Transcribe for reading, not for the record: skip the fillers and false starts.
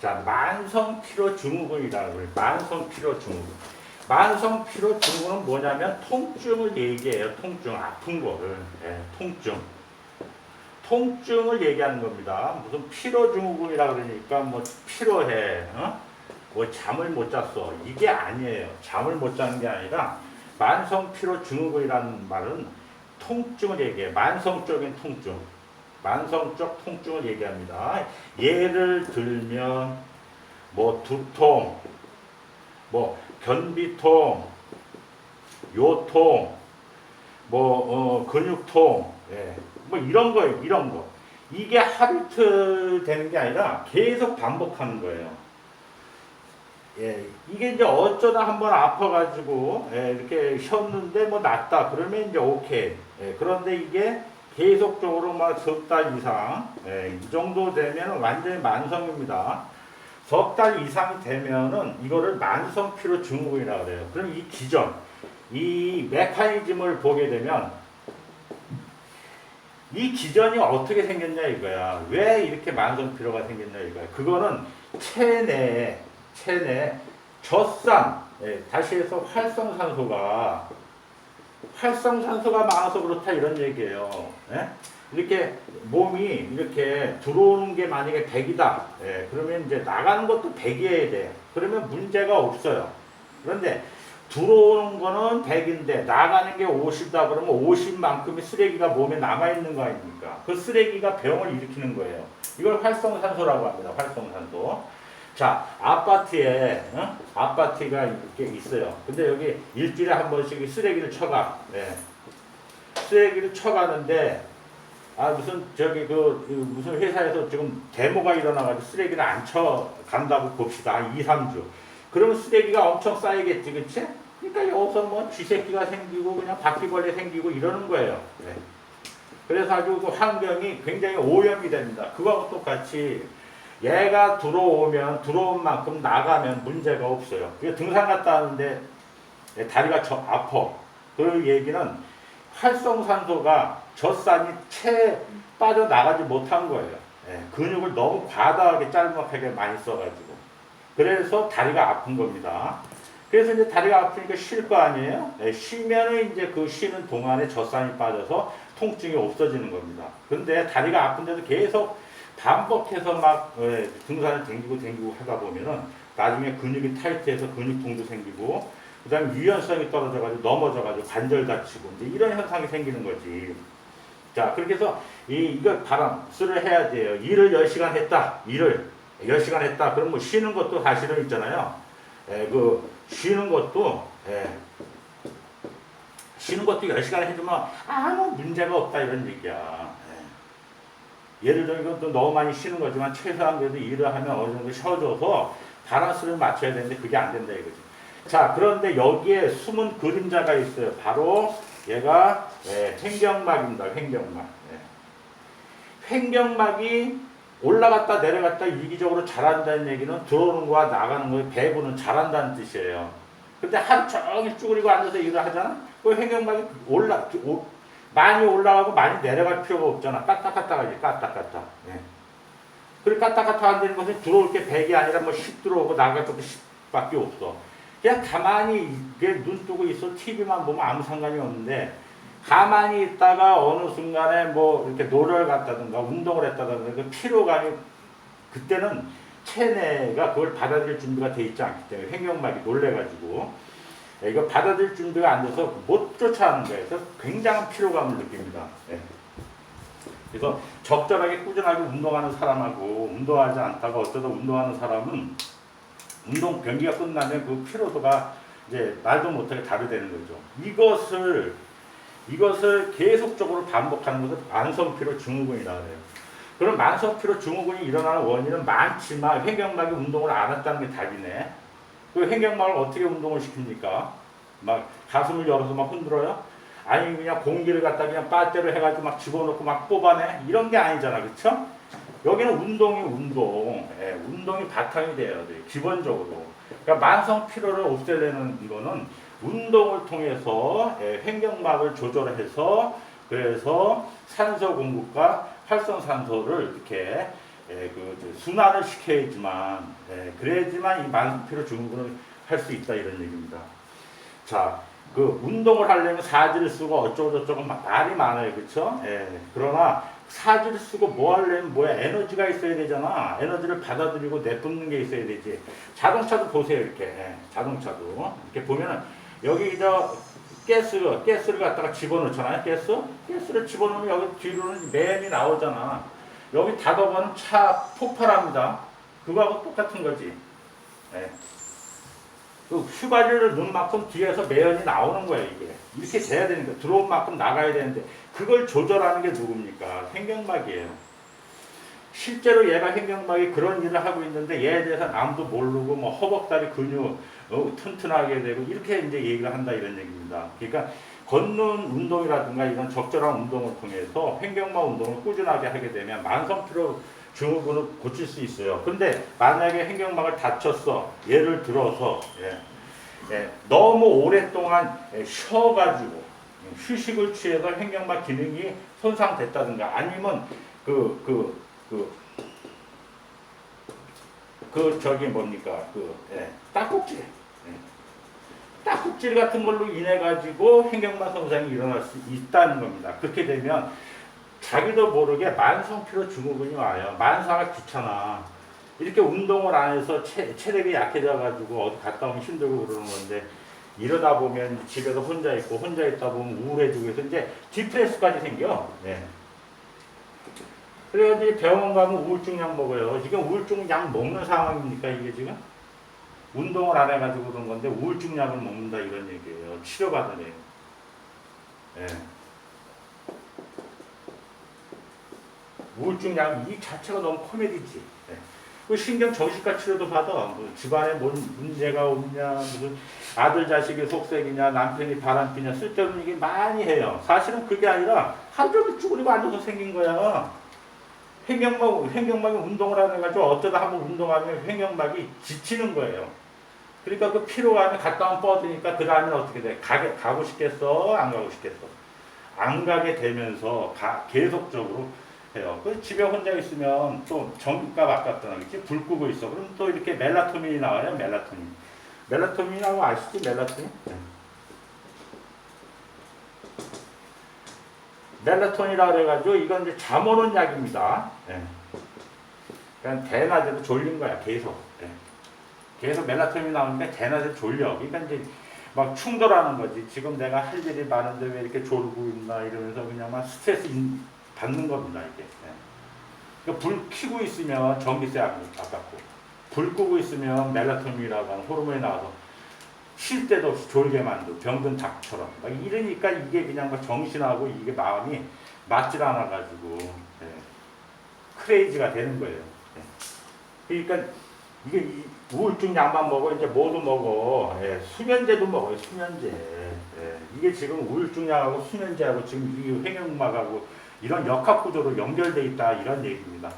자, 만성피로증후군이라고 그래요. 만성피로증후군. 만성피로증후군은 뭐냐면 통증을 얘기해요. 통증, 아픈 거를. 예, 통증. 통증을 얘기하는 겁니다. 무슨 피로증후군이라 그러니까 뭐 피로해, 뭐 잠을 못 잤어. 이게 아니에요. 잠을 못 자는 게 아니라 만성피로증후군이라는 말은 통증을 얘기해요. 만성적인 통증. 만성적 통증을 얘기합니다. 예를 들면 뭐 두통, 뭐 변비통, 요통, 뭐 근육통, 예. 뭐 이런 거예요. 이런 거. 이게 하루 이틀 되는 게 아니라 계속 반복하는 거예요. 예, 이게 이제 어쩌다 한번 아파가지고 예, 이렇게 쉬었는데 뭐 낫다 그러면 이제 오케이. 예, 그런데 이게 계속적으로 막 석 달 이상 예, 이 정도 되면 완전히 만성입니다. 석 달 이상 되면은 이거를 만성 피로 증후군이라고 그래요. 그럼 이 기전, 이 메커니즘을 보게 되면 이 기전이 어떻게 생겼냐 이거야. 왜 이렇게 만성 피로가 생겼냐 이거야. 그거는 체내에 젖산, 예, 다시 해서 활성산소가 많아서 그렇다 이런 얘기예요. 예? 이렇게 몸이 이렇게 들어오는 게 만약에 100이다. 예, 그러면 이제 나가는 것도 100이어야 돼. 그러면 문제가 없어요. 그런데 들어오는 거는 100인데 나가는 게 50이다 그러면 50만큼의 쓰레기가 몸에 남아있는 거 아닙니까? 그 쓰레기가 병을 일으키는 거예요. 이걸 활성산소라고 합니다. 활성산소. 자, 아파트에 아파트가 이렇게 있어요. 근데 여기 일주일에 한 번씩 쓰레기를 쳐가. 네. 쓰레기를 쳐가는데 무슨 저기 무슨 회사에서 지금 데모가 일어나가지고 쓰레기를 안 쳐간다고 봅시다. 2, 3주. 그러면 쓰레기가 엄청 쌓이겠지, 그치? 그러니까 여기서 뭐 쥐새끼가 생기고 그냥 바퀴벌레 생기고 이러는 거예요. 네. 그래서 아주 그 환경이 굉장히 오염이 됩니다. 그거하고 똑같이 얘가 들어온 만큼 나가면 문제가 없어요. 등산 갔다 왔는데 다리가 아파. 그 얘기는 활성산소가 젖산이 채 빠져나가지 못한 거예요. 예, 근육을 너무 과다하게 짤막하게 많이 써가지고. 그래서 다리가 아픈 겁니다. 그래서 이제 다리가 아프니까 쉴 거 아니에요? 예, 쉬면은 이제 그 쉬는 동안에 젖산이 빠져서 통증이 없어지는 겁니다. 근데 다리가 아픈데도 계속 반복해서 막 등산을 댕기고 하다 보면은 나중에 근육이 타이트해서 근육통도 생기고 그 다음에 유연성이 떨어져가지고 넘어져가지고 관절 다치고 이제 이런 현상이 생기는 거지. 자, 그렇게 해서 이걸 바람수를 해야 돼요. 일을 10시간 했다. 일을 10시간 했다. 그럼 뭐 쉬는 것도 사실은 있잖아요. 쉬는 것도 10시간 해주면 아무 문제가 없다 이런 얘기야. 예를 들어 이것도 너무 많이 쉬는 거지만 최소한 그래도 일을 하면 어느 정도 쉬어줘서 바란스를 맞춰야 되는데 그게 안 된다 이거지. 자, 그런데 여기에 숨은 그림자가 있어요. 바로 얘가 횡격막입니다. 횡격막. 횡격막이 올라갔다 내려갔다 유기적으로 잘한다는 얘기는 들어오는 거와 나가는 거의 배분은 잘한다는 뜻이에요. 근데 하루 종일 쭈그리고 앉아서 일을 하잖아? 그 횡격막이 많이 올라가고 많이 내려갈 필요가 없잖아. 까딱까딱하지, 까딱까딱. 예. 그리고 까딱까딱 안 되는 것은 들어올 게 100이 아니라 뭐 10 들어오고 나갈 것도 10밖에 없어. 그냥 가만히 눈 뜨고 있어. TV만 보면 아무 상관이 없는데, 가만히 있다가 어느 순간에 뭐 이렇게 노래를 갔다든가 운동을 했다든가 그 피로감이 그때는 체내가 그걸 받아들일 준비가 돼 있지 않기 때문에 횡격막이 놀래가지고 이거 받아들일 준비가 안 돼서 못 쫓아가는 거예요. 그래서 굉장한 피로감을 느낍니다. 예. 그래서 적절하게 꾸준하게 운동하는 사람하고 운동하지 않다가 어쩌다 운동하는 사람은 운동 경기가 끝나면 그 피로도가 이제 말도 못하게 다르다는 거죠. 이것을 계속적으로 반복하는 것을 만성피로 증후군이라고 해요. 그럼 만성피로 증후군이 일어나는 원인은 많지만 횡격막이 운동을 안 했다는 게 답이네. 그 횡격막을 어떻게 운동을 시킵니까? 막 가슴을 열어서 막 흔들어요? 아니면 그냥 공기를 갖다 그냥 빨대로 해가지고 막 집어넣고 막 뽑아내? 이런 게 아니잖아, 그쵸? 여기는 운동이 바탕이 돼야 돼, 기본적으로. 그러니까 만성 피로를 없애려는 이거는 운동을 통해서 횡격막을 조절해서 그래서 산소 공급과 활성산소를 이렇게 순환을 시켜야지만 그래야지만 이 만성피로 증후군을 할 수 있다 이런 얘기입니다. 자, 그 운동을 하려면 사지를 쓰고 어쩌고 저쩌고 말이 많아요, 그렇죠? 그러나 사지를 쓰고 뭐 하려면 뭐야 에너지가 있어야 되잖아. 에너지를 받아들이고 내뿜는 게 있어야 되지. 자동차도 보세요, 이렇게 자동차도 이렇게 보면은 여기 저 가스를 갖다가 집어넣잖아요. 가스를 집어넣으면 여기 뒤로는 맨이 나오잖아. 여기 닫아보면 차 폭발합니다. 그거하고 똑같은 거지. 그 휘발유를 넣은 만큼 뒤에서 매연이 나오는 거예요, 이게. 이렇게 돼야 되는 거예요. 들어온 만큼 나가야 되는데, 그걸 조절하는 게 누굽니까? 횡격막이에요. 실제로 얘가 횡격막이 그런 일을 하고 있는데, 얘에 대해서 아무도 모르고, 뭐, 허벅다리 근육, 튼튼하게 되고, 이렇게 이제 얘기를 한다, 이런 얘기입니다. 그러니까, 걷는 운동이라든가 이런 적절한 운동을 통해서 횡격막 운동을 꾸준하게 하게 되면 만성피로 증후군을 고칠 수 있어요. 근데 만약에 횡격막을 다쳤어. 예를 들어서 너무 오랫동안 쉬어가지고 휴식을 취해서 횡격막 기능이 손상됐다든가 아니면 저기 뭡니까 딱꼭질 딱꼭질 같은 걸로 인해 가지고 횡격막 손상이 일어날 수 있다는 겁니다. 그렇게 되면 자기도 모르게 만성피로 증후군이 와요. 만사가 귀찮아. 이렇게 운동을 안 해서 체력이 약해져 가지고 어디 갔다 오면 힘들고 그러는 건데 이러다 보면 집에서 혼자 있고 혼자 있다 보면 우울해지고 해서 이제 디프레스까지 생겨. 그래가지고 병원 가면 우울증 약 먹어요. 지금 우울증 약 먹는 상황입니까 이게 지금? 운동을 안 해가지고 그런 건데 우울증 약을 먹는다 이런 얘기예요. 치료받으래요. 우울증 약 이 자체가 너무 코미디지. 그 신경 정신과 치료도 받아. 뭐 집안에 뭔 문제가 없냐, 무슨 아들 자식이 속색이냐, 남편이 바람피냐, 쓸데없는 얘기 많이 해요. 사실은 그게 아니라 하루 종일 쭈그리고 앉아서 생긴 거야. 횡격막이 운동을 하는 가지고 어쩌다 한번 운동하면 횡격막이 지치는 거예요. 그러니까 그 피로감이 갔다 오면 뻗으니까 그 다음에는 어떻게 돼? 가고 싶겠어? 안 가고 싶겠어? 안 가게 되면서 계속적으로 해요. 그 집에 혼자 있으면 또 전기값 아깝잖아. 그치? 불 끄고 있어. 그럼 또 이렇게 멜라토닌이 나와요. 멜라토닌이라고 아시지? 멜라토닌이라고 해가지고 이건 이제 잠 오는 약입니다. 그냥 대낮에도 졸린 거야. 계속 멜라토닌이 나오니까 대낮에 졸려. 그러니까 이제 막 충돌하는 거지. 지금 내가 할 일이 많은데 왜 이렇게 졸고 있나 이러면서 그냥 막 스트레스 받는 겁니다, 이게. 그러니까 불 켜고 있으면 전기세 아깝고, 불 끄고 있으면 멜라토닌이라고 하는 호르몬이 나와서 쉴 때도 없이 졸게 만들고, 병든 닭처럼. 막 이러니까 이게 그냥 막 정신하고 이게 마음이 맞질 않아가지고, 크레이지가 되는 거예요. 그러니까 이게 우울증 약만 먹어, 이제 뭐도 먹어. 수면제도 먹어요, 수면제. 이게 지금 우울증 약하고 수면제하고 지금 이 횡격막하고 이런 역학 구조로 연결돼 있다 이런 얘기입니다.